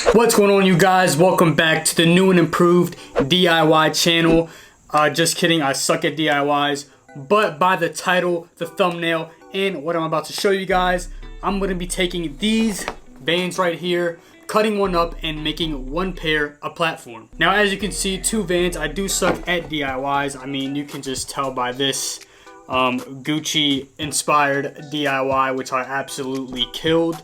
What's going on, you guys? Welcome back to the new and improved DIY channel. Just kidding, I suck at DIYs, but by the title, the thumbnail, and what I'm about to show you guys, I'm going to be taking these vans right here, cutting one up and making one pair a platform. Now, as you can see, two vans. I do suck at DIYs. I mean, you can just tell by this Gucci inspired DIY, which I absolutely killed.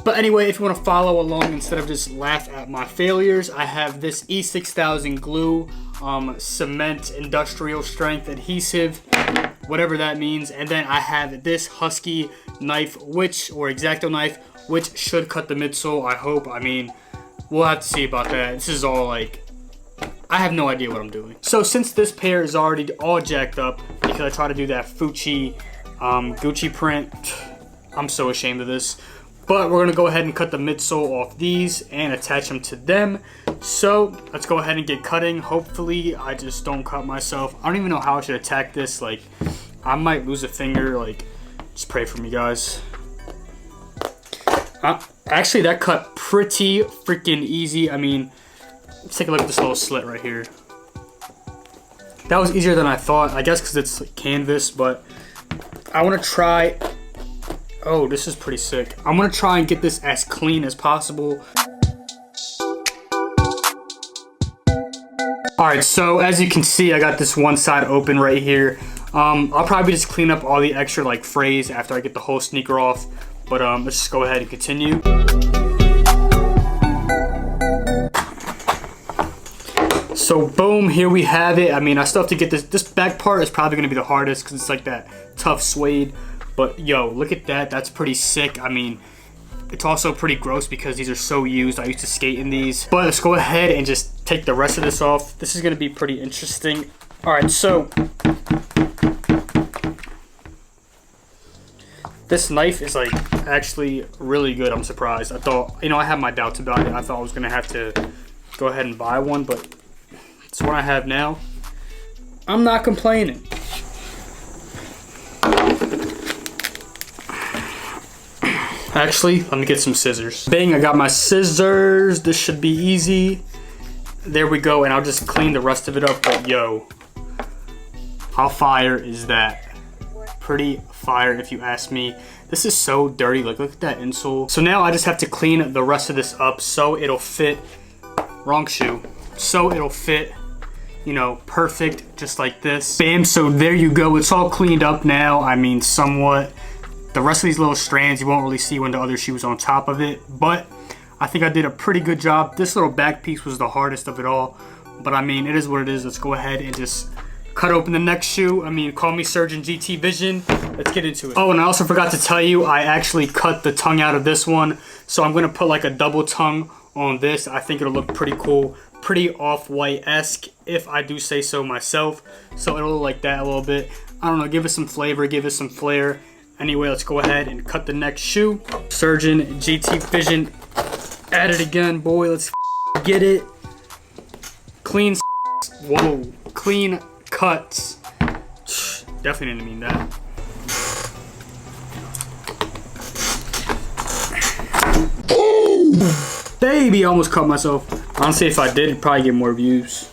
But anyway, if you want to follow along instead of just laugh at my failures, I have this E6000 glue, cement industrial strength adhesive, whatever that means. And then I have this Husky knife, or X-Acto knife, which should cut the midsole, I hope. I mean, we'll have to see about that. This is all like, I have no idea what I'm doing. So since this pair is already all jacked up, because I try to do that Gucci print, I'm so ashamed of this. But we're gonna go ahead and cut the midsole off these and attach them to them. So let's go ahead and get cutting. Hopefully I just don't cut myself. I don't even know how I should attack this. Like, I might lose a finger. Like, just pray for me, guys. Actually, that cut pretty freaking easy. I mean, let's take a look at this little slit right here. That was easier than I thought. I guess because it's like canvas, but I want to try. Oh, this is pretty sick. I'm gonna try and get this as clean as possible. All right, so as you can see, I got this one side open right here. I'll probably just clean up all the extra like frays after I get the whole sneaker off. But let's just go ahead and continue. So boom, here we have it. I mean, I still have to get this back part is probably gonna be the hardest because it's like that tough suede. But yo, look at that, that's pretty sick. I mean, it's also pretty gross because these are so used. I used to skate in these. But let's go ahead and just take the rest of this off. This is gonna be pretty interesting. All right, so this knife is like actually really good. I'm surprised. I thought, you know, I had my doubts about it. I thought I was gonna have to go ahead and buy one, but it's what I have now. I'm not complaining. Actually, let me get some scissors. Bang, I got my scissors. This should be easy. There we go, and I'll just clean the rest of it up. But yo, how fire is that? Pretty fire if you ask me. This is so dirty. Like, look at that insole. So now I just have to clean the rest of this up so it'll fit. Wrong shoe. So it'll fit, you know, perfect, just like this. Bam, so there you go. It's all cleaned up now. I mean, somewhat. The rest of these little strands you won't really see when the other shoe was on top of it, but I think I did a pretty good job. This little back piece was the hardest of it all, but I mean, it is what it is. Let's go ahead and just cut open the next shoe. I mean, call me Surgeon GT Vision. Let's get into it. Oh, and I also forgot to tell you, I actually cut the tongue out of this one, so I'm gonna put like a double tongue on this. I think it'll look pretty cool, pretty off-white-esque, if I do say so myself. So it'll look like that a little bit. I don't know, give it some flavor, give it some flair. Anyway, let's go ahead and cut the next shoe. Surgeon GT Vision at it again, boy. Let's get it. Clean, whoa, clean cuts. Definitely didn't mean that. Baby, I almost cut myself. Honestly, if I did, it'd probably get more views.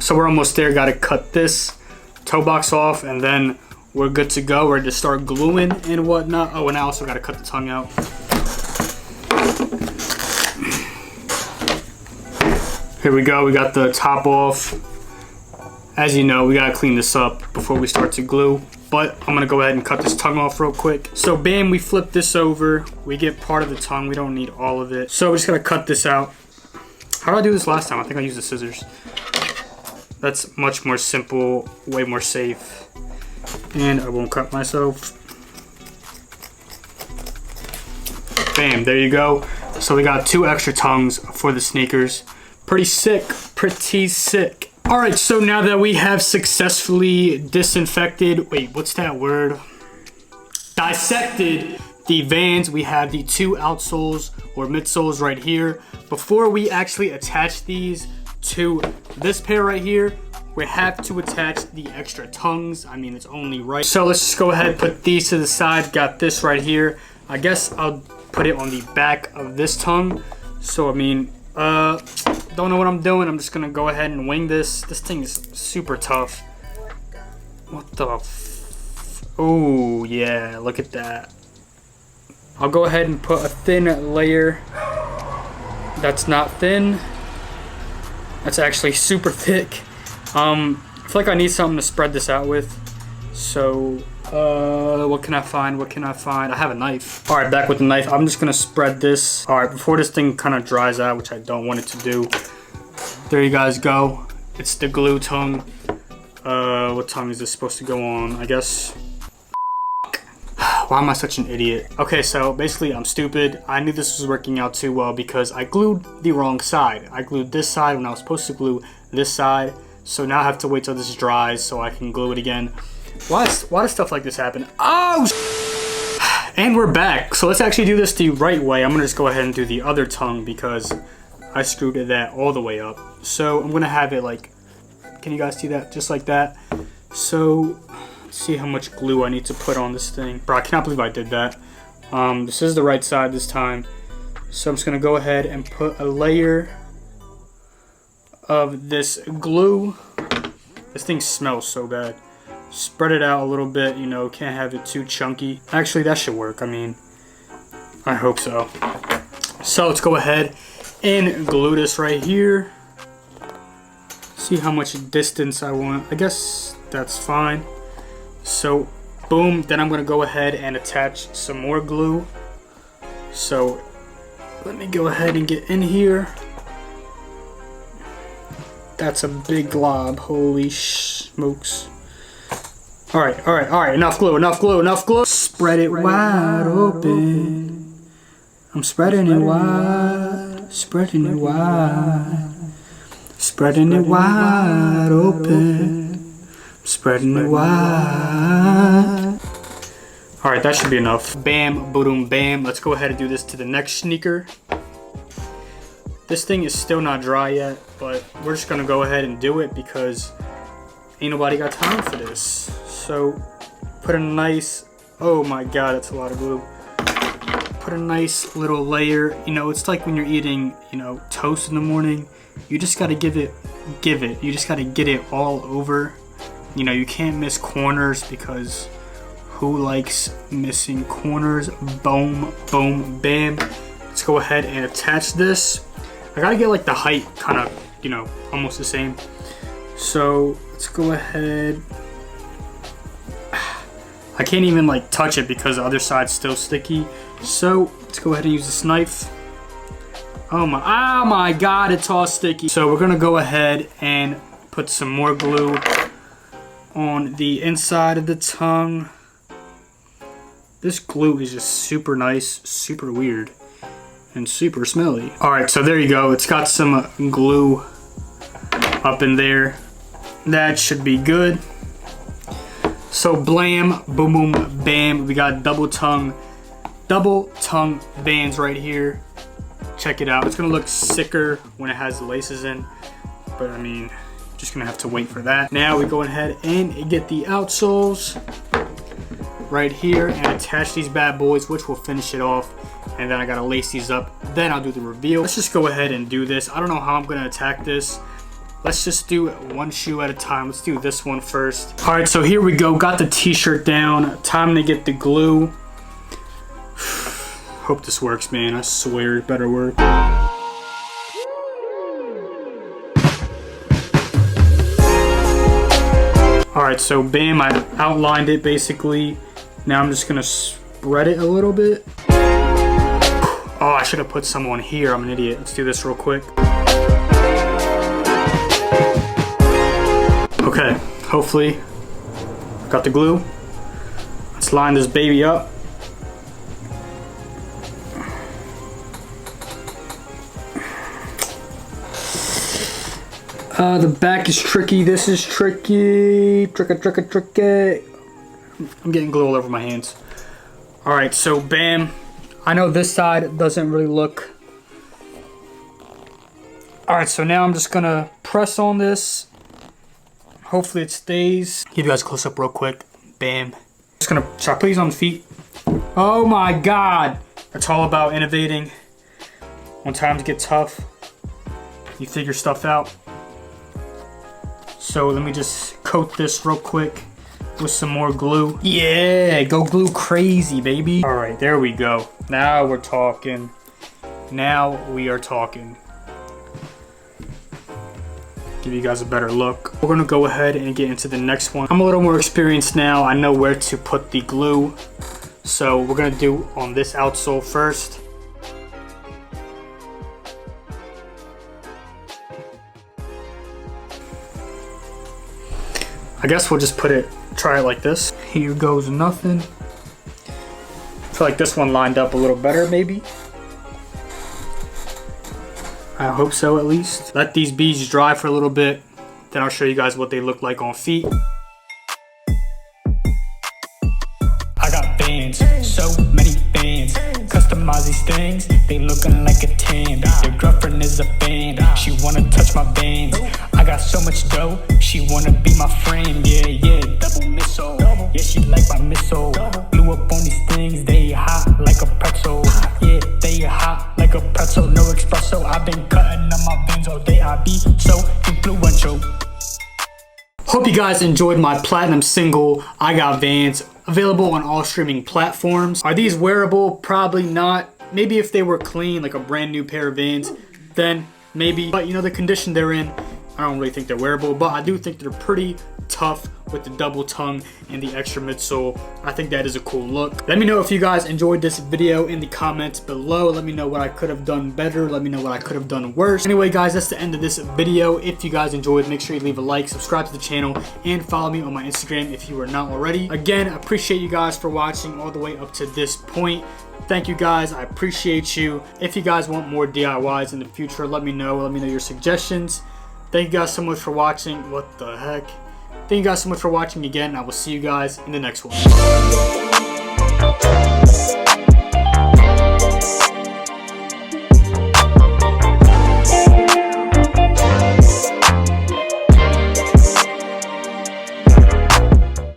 So we're almost there. Got to cut this toe box off, and then we're good to go. We're to start gluing and whatnot. Oh, and I also got to cut the tongue out. Here we go. We got the top off. As you know, we got to clean this up before we start to glue. But I'm going to go ahead and cut this tongue off real quick. So bam, we flip this over. We get part of the tongue. We don't need all of it. So we're just going to cut this out. How did I do this last time? I think I used the scissors. That's much more simple, way more safe. And I won't cut myself. Bam, there you go. So we got 2 extra tongues for the sneakers. Pretty sick, pretty sick. All right, so now that we have successfully disinfected, wait, what's that word? Dissected the Vans, we have the 2 outsoles or midsoles right here. Before we actually attach these to this pair right here, we have to attach the extra tongues. I mean, it's only right. So let's just go ahead and put these to the side. Got this right here. I guess I'll put it on the back of this tongue. So, I mean, don't know what I'm doing. I'm just gonna go ahead and wing this. This thing is super tough. What the oh, yeah, look at that. I'll go ahead and put a thin layer. That's not thin. That's actually super thick. I feel like I need something to spread this out with. So, what can I find? What can I find? I have a knife. All right, back with the knife. I'm just gonna spread this. All right, before this thing kind of dries out, which I don't want it to do. There you guys go. It's the glue tongue. What tongue is this supposed to go on? I guess. Why am I such an idiot? Okay, so basically I'm stupid. I knew this was working out too well because I glued the wrong side. I glued this side when I was supposed to glue this side. So now I have to wait till this dries so I can glue it again. Why does stuff like this happen? Oh, and we're back. So let's actually do this the right way. I'm gonna just go ahead and do the other tongue because I screwed that all the way up. So I'm gonna have it like, can you guys see that? Just like that. So let's see how much glue I need to put on this thing. Bro, I cannot believe I did that. This is the right side this time. So I'm just gonna go ahead and put a layer of this glue. This thing smells so bad. Spread it out a little bit, you know, can't have it too chunky. Actually, that should work. I mean, I hope so. So let's go ahead and glue this right here. See how much distance I want. I guess that's fine. So, boom. Then I'm gonna go ahead and attach some more glue. So, let me go ahead and get in here. That's a big glob. Holy smokes. Alright. Enough glue. Spread it wide open. I'm spreading it wide. Spreading it wide. Spreading it wide open. Spreading it wide. Alright, that should be enough. Bam, boom, bam. Let's go ahead and do this to the next sneaker. This thing is still not dry yet, but we're just gonna go ahead and do it because ain't nobody got time for this. So put a nice, oh my god, that's a lot of glue. Put a nice little layer. You know, it's like when you're eating, you know, toast in the morning. You just gotta give it. You just gotta get it all over. You know, you can't miss corners because who likes missing corners? Boom, boom, bam. Let's go ahead and attach this. I gotta get like the height kind of, you know, almost the same. So let's go ahead. I can't even like touch it because the other side's still sticky. So let's go ahead and use this knife. Oh my god, it's all sticky. So we're gonna go ahead and put some more glue on the inside of the tongue. This glue is just super nice, super weird, and super smelly. All right, so there you go. It's got some glue up in there. That should be good. So blam, boom, boom, bam. We got double tongue bands right here. Check it out. It's gonna look sicker when it has the laces in, but I mean, just gonna have to wait for that. Now we go ahead and get the outsoles right here and attach these bad boys, which will finish it off. And then I gotta lace these up. Then I'll do the reveal. Let's just go ahead and do this. I don't know how I'm gonna attack this. Let's just do one shoe at a time. Let's do this one first. All right, so here we go. Got the t-shirt down. Time to get the glue. Hope this works, man. I swear it better work. All right, so bam, I outlined it basically. Now I'm just gonna spread it a little bit. Oh, I should have put some on here. I'm an idiot. Let's do this real quick. Okay, hopefully got the glue. Let's line this baby up. The back is tricky. This is tricky. Tricky. I'm getting glue all over my hands. All right, so bam. I know this side doesn't really look. All right, so now I'm just gonna press on this Hopefully it stays. Give you guys a close up real quick. Bam. Just gonna, should I put these on the feet? Oh my God. It's all about innovating. When times get tough, you figure stuff out. So let me just coat this real quick with some more glue. Yeah, go glue crazy, baby. All right, there we go. Now we're talking. Now we are talking. Give you guys a better look. We're gonna go ahead and get into the next one. I'm a little more experienced now. I know where to put the glue. So we're gonna do on this outsole first. I guess we'll just try it like this. Here goes nothing. I feel like this one lined up a little better, maybe. I hope so, at least. Let these beads dry for a little bit. Then I'll show you guys what they look like on feet. I got bands, so many bands. Customize these things, they looking like a 10. Your girlfriend is a fan, she wanna touch my bands. I got so much dough, she wanna be my friend. Yeah, yeah, double missile. Yeah, she like my missile. Blew up on these things, they hot like a pretzel. Yeah, they hot like a pretzel, no espresso. I've been cutting on my veins all day, I be so influential. Hope you guys enjoyed my platinum single, I Got Vans, available on all streaming platforms. Are these wearable? Probably not. Maybe if they were clean, like a brand new pair of Vans, then maybe. But you know, the condition they're in, I don't really think they're wearable, but I do think they're pretty tough with the double tongue and the extra midsole. I think that is a cool look. Let me know if you guys enjoyed this video in the comments below. Let me know what I could have done better. Let me know what I could have done worse. Anyway, guys, that's the end of this video. If you guys enjoyed, make sure you leave a like, subscribe to the channel, and follow me on my Instagram if you are not already. Again, I appreciate you guys for watching all the way up to this point. Thank you guys, I appreciate you. If you guys want more DIYs in the future, let me know. Let me know your suggestions. Thank you guys so much for watching. What the heck? Thank you guys so much for watching again. I will see you guys in the next one.